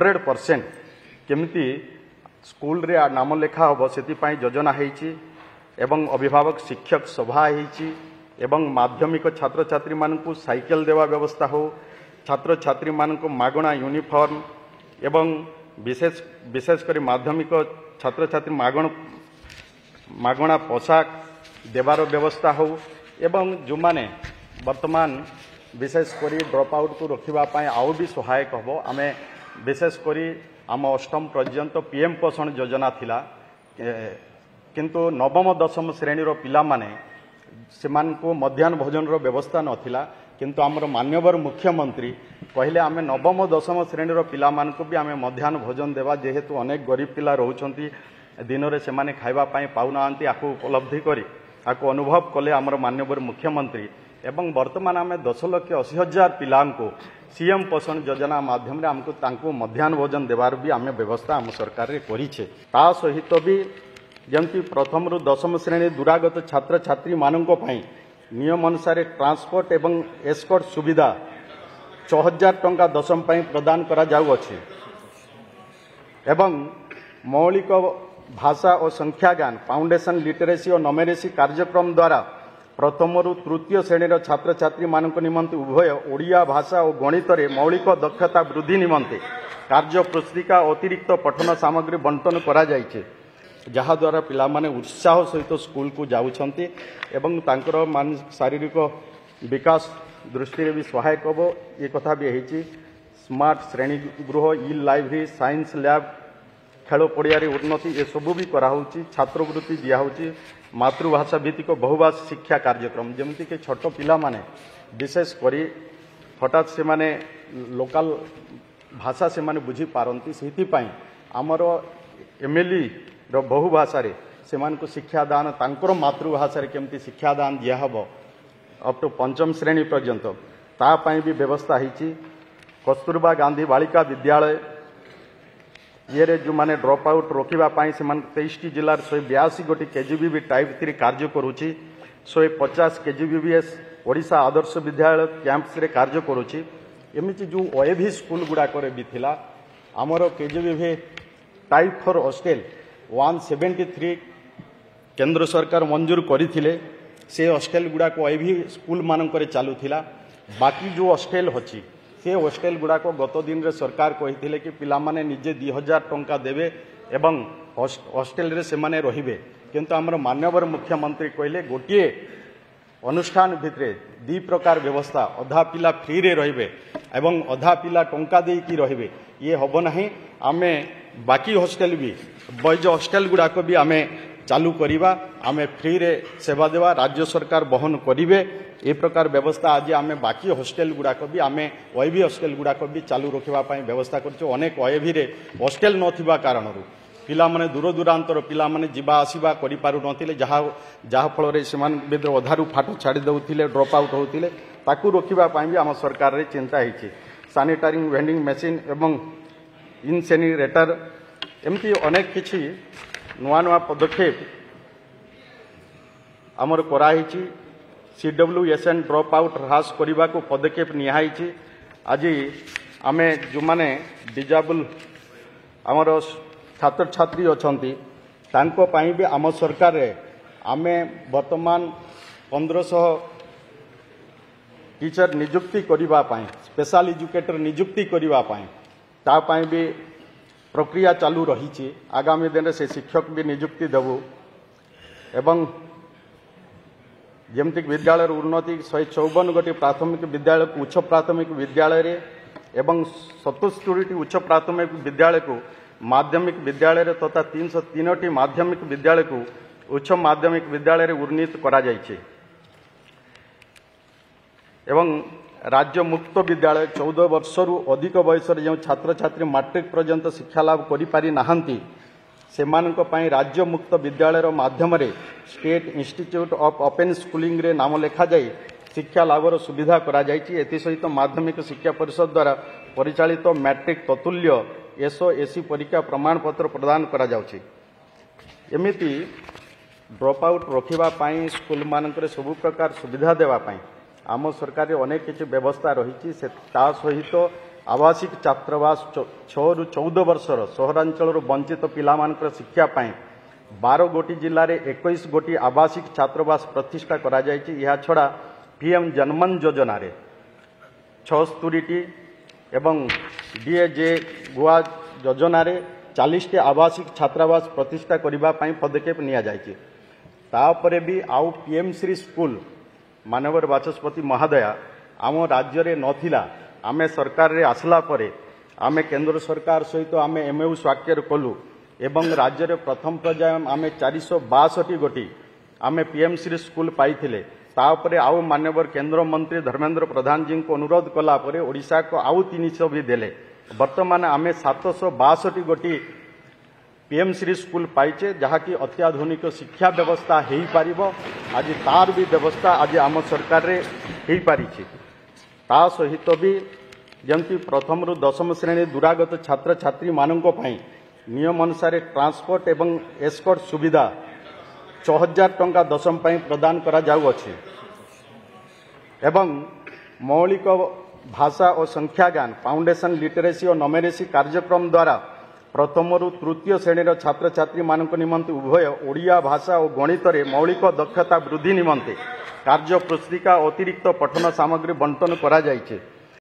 100% केमिति स्कूल रे नाम लेखा हम से योजना होती एवं अभिभावक शिक्षक सभा होती एवं माध्यमिक छात्र छात्री मानू साइकेल देवा व्यवस्था हो छात्र छात्री मानू मागणा यूनिफॉर्म एवं विशेषकर माध्यमिक छात्र छात्री मागणा पोशाक देवार व्यवस्था हो एवं जो माने वर्तमान विशेषकर ड्रॉप आउट को रखापी आउ भी सहायक हम आम विशेषकर आम अष्टम पर्यंत पीएम पोषण योजना थिला किंतु नवम दशम श्रेणी पिला माने सेमानको मध्याह्न भोजन रो व्यवस्था नथिला किंतु आमर मान्यवर मुख्यमंत्री कहले आमे नवम दशम श्रेणी पिला मानको भी आमे मध्याह्न भोजन देवा जेहेतु अनेक गरीब पिला रहउछंती दिन रे सेमाने खाइबा पई पाउनांती आको उपलब्धि करी आको अनुभव कले आमर मान्यवर मुख्यमंत्री एवं वर्तमान आमे 10,80,000 पिला को सीएम पोषण योजना माध्यम रे हमको तांको मध्याह्न भोजन देवार भी आमे व्यवस्था आम सरकार रे करिछे ता सहित भी जमती प्रथम रु दशम श्रेणी दूरागत छात्र छात्री माननको पई नियम अनुसार ट्रांसपोर्ट एवं एस्कॉर्ट सुविधा 6,000 टंका दशम पई प्रदान करा जाउ अछि एवं मौलिक भाषा और संख्या ज्ञान फाउंडेशन लिटरेसी और नमेरेसी कार्यक्रम द्वारा प्रथम रु तृतीय श्रेणी छात्र छात्री मानक निमंते उभय ओडिया भाषा और गणित रे मौलिक दक्षता वृद्धि निमंते कार्य पुस्तिका अतिरिक्त पठन सामग्री बंटन करा जाइछे जहा द्वारा पिला माने उत्साह सहित स्कूल को जाउछंती एवं तांकर मान शारीरिक विकास दृष्टि भी सहायक हम ये कथा भी है स्मार्ट श्रेणी गृह ई लाइब्रेरी साइंस लैब खेल पड़िया उन्नति ये सबू भी कराऊँगी छात्रवृत्ति दिखाई मातृभाषा भित्तिक बहुभाषा शिक्षा कार्यक्रम जमती कि छोट पिला माने विशेषकर हठात से माने लोकल भाषा से माने बुझी पारती से आमर एमएलई रो बहुभाषा रे सेमान को शिक्षादान तांकर मातृभाषा रे केमती शिक्षादान दिया हबो अप टू पंचम श्रेणी पर्यंत ता पई भी व्यवस्था हिची कस्तूरबा गांधी बालिका विद्यालय ये रे जो माने ड्रॉप आउट रोकिबा पई सेमान 23 जिल्ला 182 गोटी केजीबीवी टाइप 3 कार्य करूची 150 केजीबीवीएस ओडिशा आदर्श विद्यालय कैंप्स रे कार्य करूची एमिति जो ओएवी स्कूल गुडा करे भी थिला हमरो केजीबीवी टाइप 4 हॉस्टल 173 केंद्र सरकार मंजूर करथिले से हॉस्टल गुडा को एभी स्कूल मानक चलुला बाकी जो हॉस्टल अच्छी से हॉस्टल गुडा को गत दिन रे सरकार कही कि पिला माने निजे 2,000 टंका देवे एवं हॉस्टल रे से माने रहिबे किंतु हमर मान्यवर मुख्यमंत्री कहले गोटे अनुष्ठान भितरे 2 प्रकार व्यवस्था अधा पिला फ्री रे रहिबे एवं अधा पिला टंका दे कि रहिबे ये हबो नाही आमे बाकी हॉस्टल भी बॉयज हॉस्टल गुडा को भी आमे चालू करिबा आमे फ्री रे सेवा देवा राज्य सरकार बहन करिवे ए प्रकार व्यवस्था आज आमे बाकी हॉस्टल गुडा को भी आमे ओएवी हॉस्टल गुडा को भी चालू रखिबा पई व्यवस्था करछो अनेक ओएवी रे हॉस्टल नथिबा कारणरू पिला माने दूर दूरांतर पिला माने जिबा आसीबा करि पारु नथिले जहा फल रे समान बेद्र अधारू फाटो छाडी दउथिले ड्रॉप आउट होउथिले ताकू रखिबा पई भी आम सरकार रे चिंता हिची सैनिटरी वेंडिंग मशीन एवं इनसेनिरेटर एमती अनेक किछि नुआ नुआ पदक्षेप आमर कराई CWSN ड्रॉप आउट ह्रास करने को पदक्षेप निहाई आज आमे जो माने डिजेबल आमर छात्र छात्री अछंती तांको पाई भी आम सरकार रे आमे वर्तमान 1500 टीचर नियुक्ति करबा पाई स्पेशल एजुकेटर नियुक्ति करबा पाई ता पाई भी प्रक्रिया चालू रही आगामी दिन से शिक्षक भी नियुक्ति देवु एवं जमती विद्यालय उन्नति 154 गोटी प्राथमिक विद्यालय को उच्च प्राथमिक विद्यालय रे एवं 77 उच्च प्राथमिक विद्यालय को माध्यमिक विद्यालय रे तथा 303 माध्यमिक विद्यालय को उच्च माध्यमिक विद्यालय रे उन्नीत करा जायछि एवं राज्य मुक्त विद्यालय 14 वर्षरु अधिक बयस जो छात्र छात्री मैट्रिक पर्यंत शिक्षा लाभ करि पारि नाहंती सेमानक पई राज्य मुक्त विद्यालय माध्यम रे state institute of open schooling रे नाम लेखा जाई शिक्षा लाभर सुविधा करा जायछि एति सहित माध्यमिक शिक्षा परिषद द्वारा परिचालित मैट्रिक ततुल्य SO/SC परीक्षा प्रमाण पत्र प्रदान करा जाउछि एमिति ड्रॉप आउट रखिबा पई स्कूल मानक सब प्रकार सुविधा देवा पई आम सरकार अनेक किसी व्यवस्था रही ता सहित आवासिक छात्रावास 6 ରୁ 14 वर्षर सहरांचल वंचित पिलामानकर शिक्षा पाई 12 गोटी जिले में 21 गोटी आवासिक छात्रावास प्रतिष्ठा करा जायछि। यह छड़ा पीएम जनमन योजना रे 76टी एवं डीएजे गुआ योजना रे 40टी आवासिक छात्रावास प्रतिष्ठा करबा पई पदक्षेप निया जायछि। तापरे भी आउ पीएम श्री स्कूल मानवर बाचस्पति महोदया आम राज्य रे नथिला। आमे सरकार रे आसला परे आमे केंद्र सरकार सहित आमे एमयू स्वाक्षर कलु एवं राज्य रे प्रथम पर्याय आमे 462 गोटी आमे पीएम श्री स्कूल पाइथिले। तापरे आउ मानवर केंद्र मंत्री धर्मेंद्र प्रधान जी को अनुरोध कला परे ओडिशा को आउ 300 भी देले। वर्तमान आमे 762 गोटी पीएम श्री स्कूल पाइचे जहाँकि अत्याधुनिक शिक्षा व्यवस्था हो पार। आज तार भी व्यवस्था आज आम सरकार रे हो पारी। ता सहित भी जमती प्रथम रु 10वीं श्रेणी दूरागत छात्र छात्री मानक पई नियम अनुसार ट्रांसपोर्ट एवं एस्कॉर्ट सुविधा 6000 टंका दशम पई प्रदान करा जाउ अछि एवं मौलिक भाषा और संख्या ज्ञान फाउंडेशन लिटरेसी और नमेरेसी कार्यक्रम द्वारा प्रथम रु तृतीय श्रेणी छात्र छात्री मानक निमंते उभय ओडिया भाषा और गणित रे मौलिक दक्षता वृद्धि निमंते कार्य पुस्तिका अतिरिक्त पठन सामग्री बंटन करा जायछि।